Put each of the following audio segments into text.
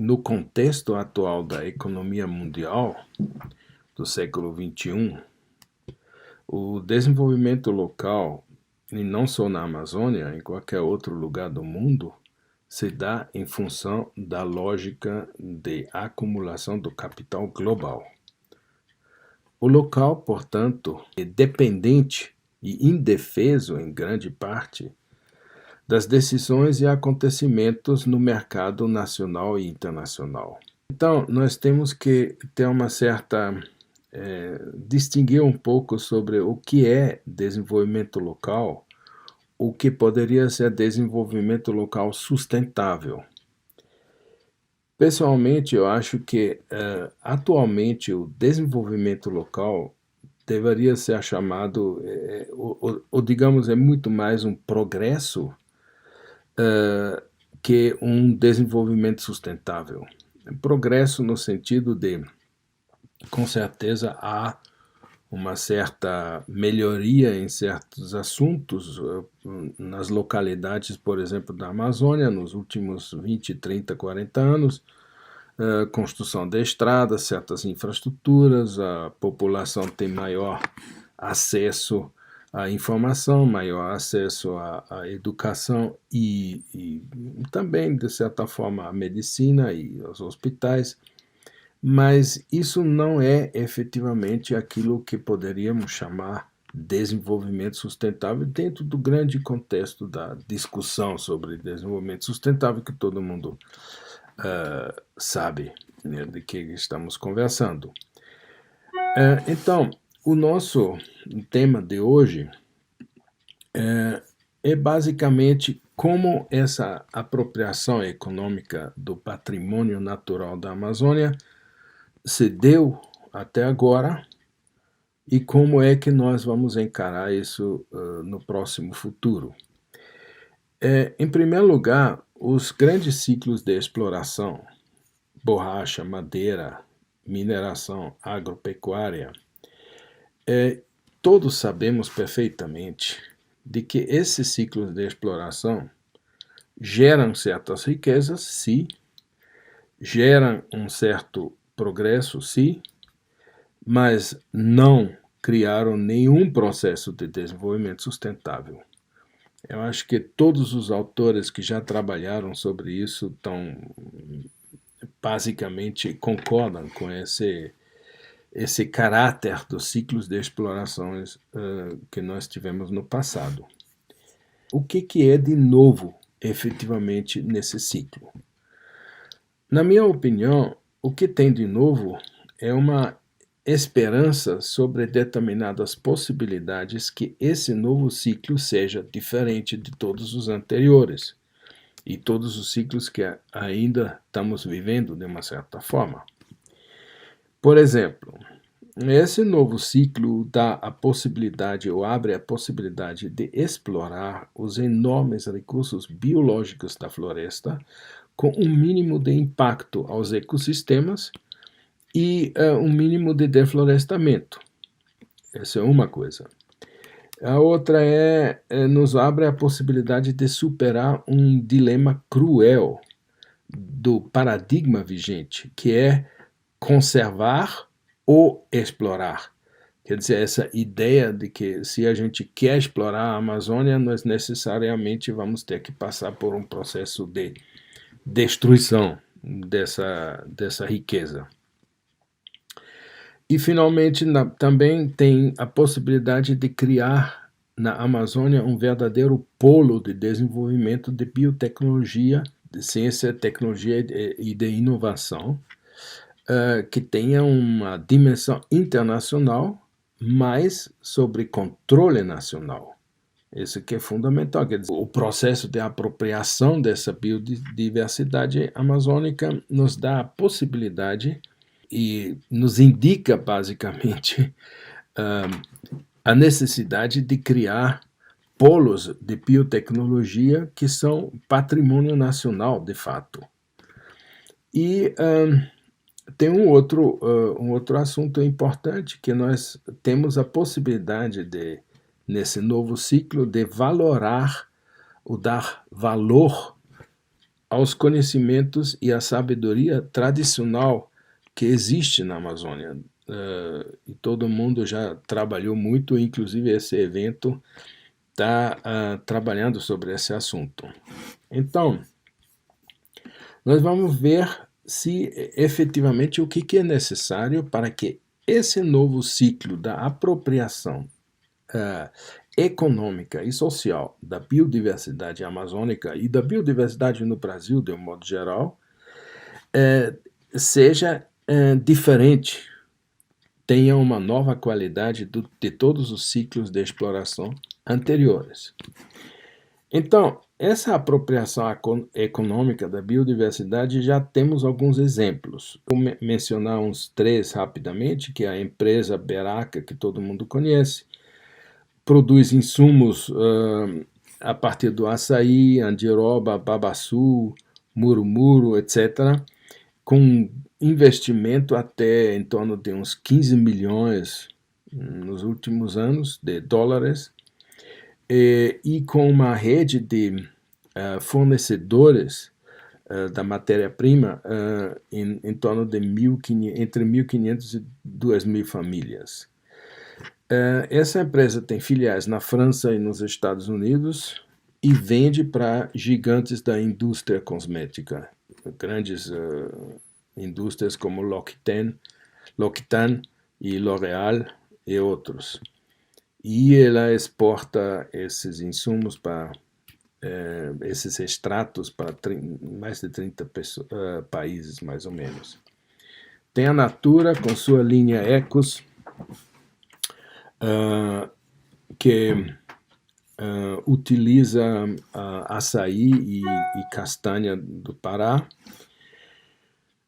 no contexto atual da economia mundial do século XXI, o desenvolvimento local, e não só na Amazônia, em qualquer outro lugar do mundo, se dá em função da lógica de acumulação do capital global. O local, portanto, é dependente e indefeso, em grande parte, das decisões e acontecimentos no mercado nacional e internacional. Então, nós temos que ter uma certa distinguir um pouco sobre o que é desenvolvimento local, o que poderia ser desenvolvimento local sustentável. Pessoalmente, eu acho que atualmente o desenvolvimento local deveria ser chamado, ou digamos, é muito mais um progresso que um desenvolvimento sustentável. Progresso no sentido de, com certeza, há uma certa melhoria em certos assuntos nas localidades, por exemplo, da Amazônia, nos últimos 20, 30, 40 anos, construção de estradas, certas infraestruturas, a população tem maior acesso à informação, maior acesso à educação e também, de certa forma, à medicina e aos hospitais. Mas isso não é efetivamente aquilo que poderíamos chamar desenvolvimento sustentável dentro do grande contexto da discussão sobre desenvolvimento sustentável que todo mundo sabe, né, de que estamos conversando. Então, o nosso tema de hoje é basicamente como essa apropriação econômica do patrimônio natural da Amazônia se deu até agora e como é que nós vamos encarar isso no próximo futuro. Em primeiro lugar, os grandes ciclos de exploração, borracha, madeira, mineração, agropecuária, todos sabemos perfeitamente de que esses ciclos de exploração geram certas riquezas, sim, geram um certo progresso, sim, mas não criaram nenhum processo de desenvolvimento sustentável. Eu acho que todos os autores que já trabalharam sobre isso basicamente concordam com esse caráter dos ciclos de explorações que nós tivemos no passado. O que é de novo, efetivamente, nesse ciclo? Na minha opinião, o que tem de novo é uma esperança sobre determinadas possibilidades que esse novo ciclo seja diferente de todos os anteriores e todos os ciclos que ainda estamos vivendo de uma certa forma. Por exemplo, esse novo ciclo dá a possibilidade ou abre a possibilidade de explorar os enormes recursos biológicos da floresta com um mínimo de impacto aos ecossistemas e um mínimo de deflorestamento. Essa é uma coisa. A outra nos abre a possibilidade de superar um dilema cruel do paradigma vigente, que é conservar ou explorar. Quer dizer, essa ideia de que se a gente quer explorar a Amazônia, nós necessariamente vamos ter que passar por um processo de destruição dessa riqueza. E, finalmente, também tem a possibilidade de criar na Amazônia um verdadeiro polo de desenvolvimento de biotecnologia, de ciência, tecnologia e de inovação, que tenha uma dimensão internacional, mas sobre controle nacional. Isso que é fundamental. Quer dizer, o processo de apropriação dessa biodiversidade amazônica nos dá a possibilidade e nos indica, basicamente, a necessidade de criar polos de biotecnologia que são patrimônio nacional, de fato. E tem um outro assunto importante, que nós temos a possibilidade de, nesse novo ciclo, de valorar ou dar valor aos conhecimentos e à sabedoria tradicional que existe na Amazônia. E todo mundo já trabalhou muito, inclusive esse evento está trabalhando sobre esse assunto. Então, nós vamos ver se efetivamente o que é necessário para que esse novo ciclo da apropriação econômica e social da biodiversidade amazônica e da biodiversidade no Brasil, de um modo geral, seja diferente, tenha uma nova qualidade de todos os ciclos de exploração anteriores. Então, essa apropriação econômica da biodiversidade já temos alguns exemplos. Vou mencionar uns 3 rapidamente, que é a empresa Beraca, que todo mundo conhece, produz insumos a partir do açaí, andiroba, babaçu, murumuru, etc., com investimento até em torno de uns 15 milhões nos últimos anos de dólares, e com uma rede de fornecedores da matéria-prima em torno de entre 1.500 e 2.000 famílias. Essa empresa tem filiais na França e nos Estados Unidos e vende para gigantes da indústria cosmética, grandes indústrias como L'Occitane e L'Oréal e outros. E ela exporta esses insumos para esses extratos para mais de 30 países, mais ou menos. Tem a Natura com sua linha Ecos, que utiliza açaí e castanha do Pará.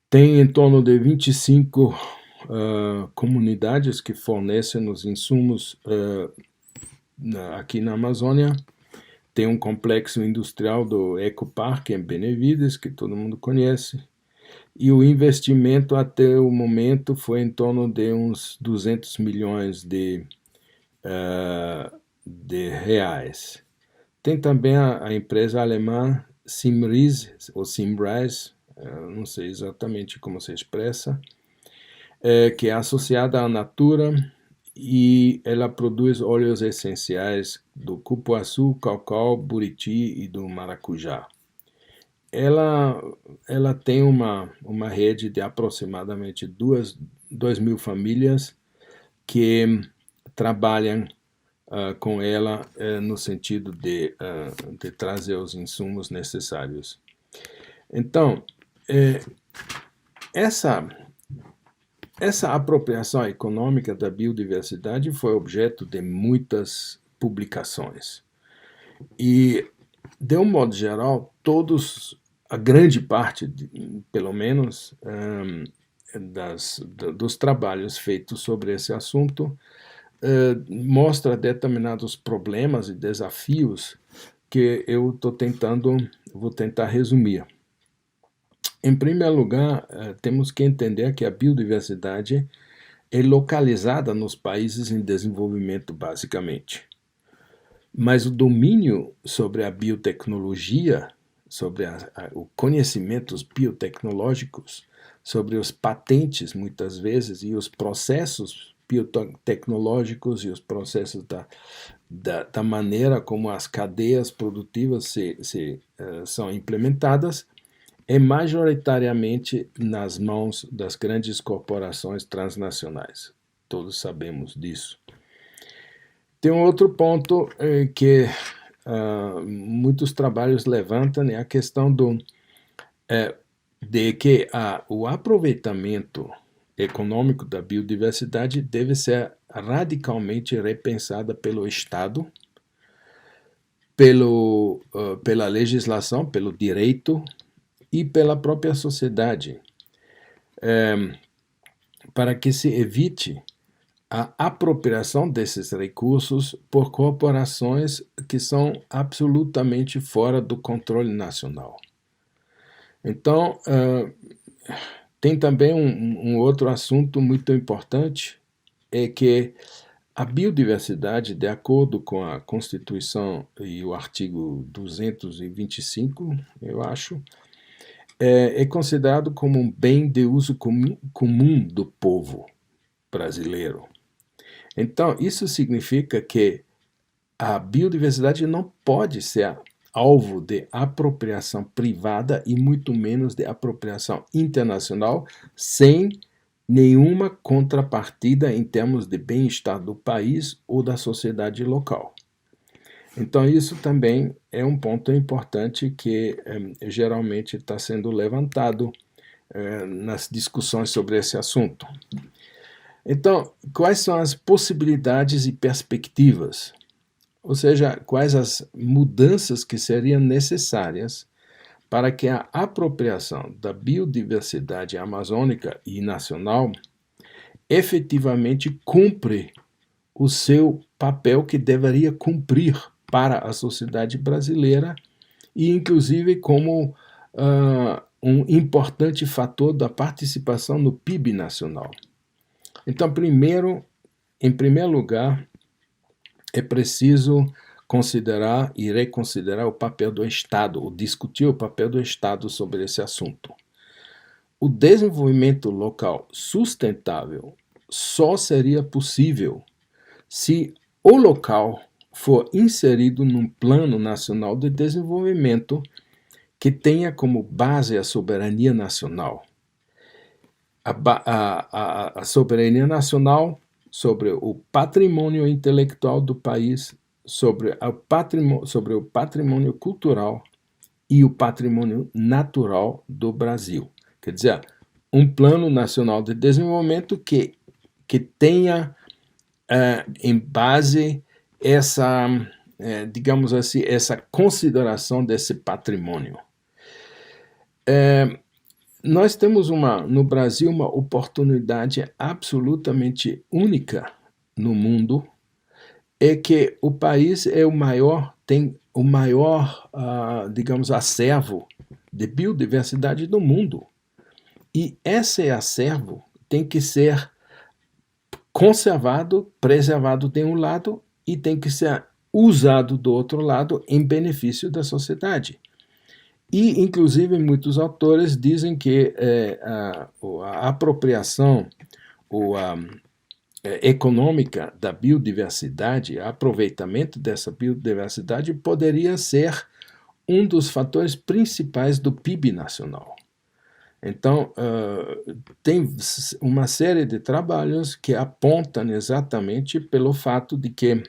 Tem em torno de 25 comunidades que fornecem os insumos aqui na Amazônia. Tem um complexo industrial do Ecoparque em Benevides, que todo mundo conhece. E o investimento até o momento foi em torno de uns 200 milhões de reais. Tem também a empresa alemã Symrise, ou Symrise, não sei exatamente como se expressa, que é associada à Natura, e ela produz óleos essenciais do cupuaçu, cacau, buriti e do maracujá. Ela tem uma rede de aproximadamente 2.000 famílias que trabalham com ela no sentido de trazer os insumos necessários. Então, essa apropriação econômica da biodiversidade foi objeto de muitas publicações. E, de um modo geral, a grande parte, pelo menos, dos trabalhos feitos sobre esse assunto mostra determinados problemas e desafios que eu vou tentar resumir. Em primeiro lugar, temos que entender que a biodiversidade é localizada nos países em desenvolvimento, basicamente. Mas o domínio sobre a biotecnologia, sobre os conhecimentos biotecnológicos, sobre os patentes, muitas vezes, e os processos biotecnológicos e os processos da maneira como as cadeias produtivas são implementadas, é majoritariamente nas mãos das grandes corporações transnacionais. Todos sabemos disso. Tem um outro ponto que muitos trabalhos levantam, é a questão de que o aproveitamento econômico da biodiversidade deve ser radicalmente repensada pelo Estado, pela legislação, pelo direito e pela própria sociedade, para que se evite a apropriação desses recursos por corporações que são absolutamente fora do controle nacional. Então, tem também um outro assunto muito importante, é que a biodiversidade, de acordo com a Constituição e o artigo 225, eu acho, é considerado como um bem de uso comum do povo brasileiro. Então, isso significa que a biodiversidade não pode ser alvo de apropriação privada e muito menos de apropriação internacional sem nenhuma contrapartida em termos de bem-estar do país ou da sociedade local. Então, isso também é um ponto importante que geralmente está sendo levantado nas discussões sobre esse assunto. Então, quais são as possibilidades e perspectivas? Ou seja, quais as mudanças que seriam necessárias para que a apropriação da biodiversidade amazônica e nacional efetivamente cumpre o seu papel que deveria cumprir para a sociedade brasileira e, inclusive, como um importante fator da participação no PIB nacional. Então, em primeiro lugar, é preciso considerar e reconsiderar o papel do Estado, ou discutir o papel do Estado sobre esse assunto. O desenvolvimento local sustentável só seria possível se o local for inserido num plano nacional de desenvolvimento que tenha como base a soberania nacional. A soberania nacional sobre o patrimônio intelectual do país, sobre o patrimônio cultural e o patrimônio natural do Brasil. Quer dizer, um plano nacional de desenvolvimento que tenha em base essa, digamos assim, essa consideração desse patrimônio. Nós temos no Brasil uma oportunidade absolutamente única no mundo, é que o país tem o maior, digamos, acervo de biodiversidade do mundo. E esse acervo tem que ser conservado, preservado de um lado e tem que ser usado do outro lado em benefício da sociedade. E, inclusive, muitos autores dizem que a apropriação econômica da biodiversidade, o aproveitamento dessa biodiversidade poderia ser um dos fatores principais do PIB nacional. Então, tem uma série de trabalhos que apontam exatamente pelo fato de que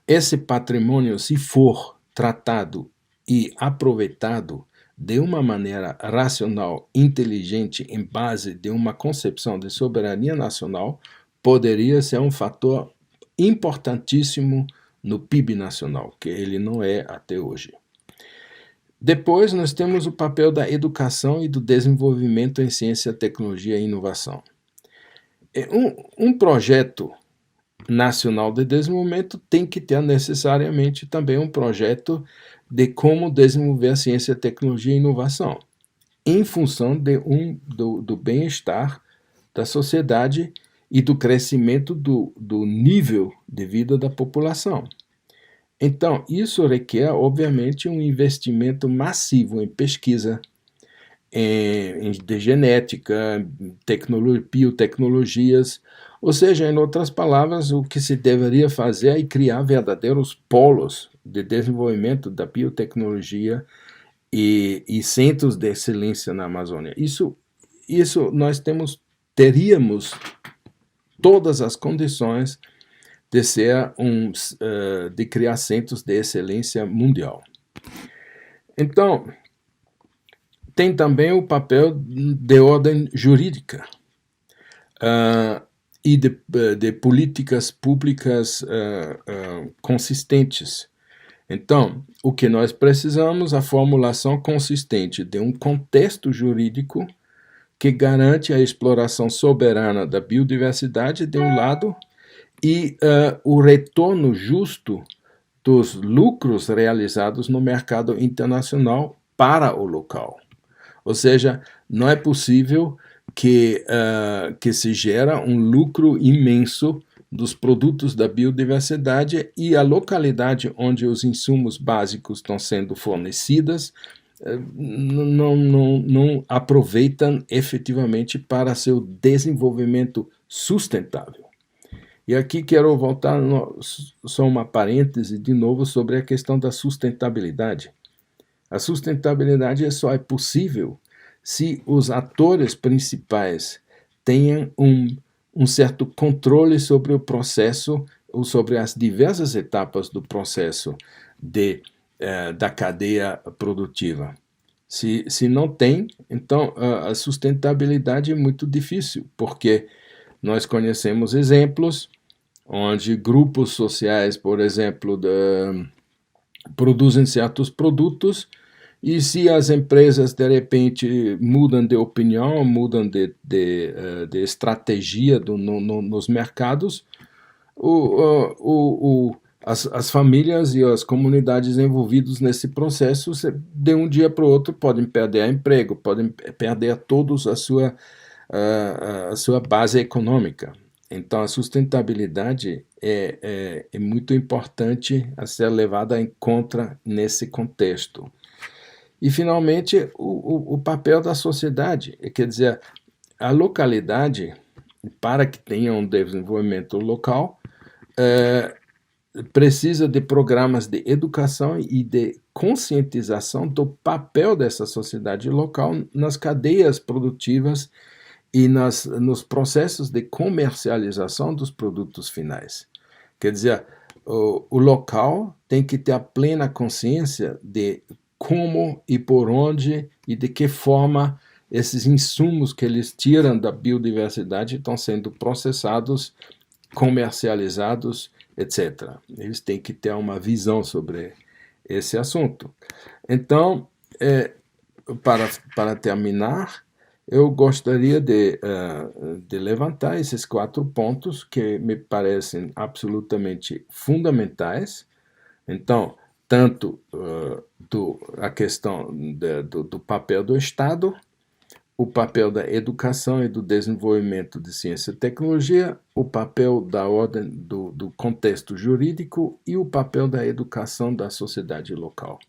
esse patrimônio, se for tratado e aproveitado de uma maneira racional, inteligente, em base de uma concepção de soberania nacional, poderia ser um fator importantíssimo no PIB nacional, que ele não é até hoje. Depois, nós temos o papel da educação e do desenvolvimento em ciência, tecnologia e inovação. Um projeto nacional de desenvolvimento tem que ter necessariamente também um projeto de como desenvolver a ciência, tecnologia e inovação, em função do bem-estar da sociedade e do crescimento do nível de vida da população. Então, isso requer, obviamente, um investimento massivo em pesquisa, de genética, biotecnologias, ou seja, em outras palavras, o que se deveria fazer é criar verdadeiros polos de desenvolvimento da biotecnologia e centros de excelência na Amazônia. Isso nós teríamos todas as condições de criar centros de excelência mundial. Então, tem também o papel de ordem jurídica e de políticas públicas consistentes. Então, o que nós precisamos é a formulação consistente de um contexto jurídico que garante a exploração soberana da biodiversidade, de um lado, e o retorno justo dos lucros realizados no mercado internacional para o local. Ou seja, não é possível que se gera um lucro imenso dos produtos da biodiversidade e a localidade onde os insumos básicos estão sendo fornecidos não aproveitam efetivamente para seu desenvolvimento sustentável. E aqui quero voltar só uma parêntese de novo sobre a questão da sustentabilidade. A sustentabilidade só é possível se os atores principais tenham um certo controle sobre o processo ou sobre as diversas etapas do processo da cadeia produtiva. Se não tem, então a sustentabilidade é muito difícil, porque nós conhecemos exemplos onde grupos sociais, por exemplo, produzem certos produtos e se as empresas de repente mudam de opinião, mudam de estratégia nos mercados, as famílias e as comunidades envolvidas nesse processo, de um dia para o outro, podem perder emprego, podem perder todos a sua base econômica. Então, a sustentabilidade é muito importante a ser levada em conta nesse contexto. E, finalmente, o papel da sociedade, quer dizer, a localidade, para que tenha um desenvolvimento local, precisa de programas de educação e de conscientização do papel dessa sociedade local nas cadeias produtivas e nos processos de comercialização dos produtos finais. Quer dizer, o local tem que ter a plena consciência de como e por onde e de que forma esses insumos que eles tiram da biodiversidade estão sendo processados, comercializados, etc. Eles têm que ter uma visão sobre esse assunto. Então, para terminar, eu gostaria de levantar esses 4 pontos que me parecem absolutamente fundamentais. Então, tanto a questão do papel do Estado, o papel da educação e do desenvolvimento de ciência e tecnologia, o papel da ordem do contexto jurídico e o papel da educação da sociedade local.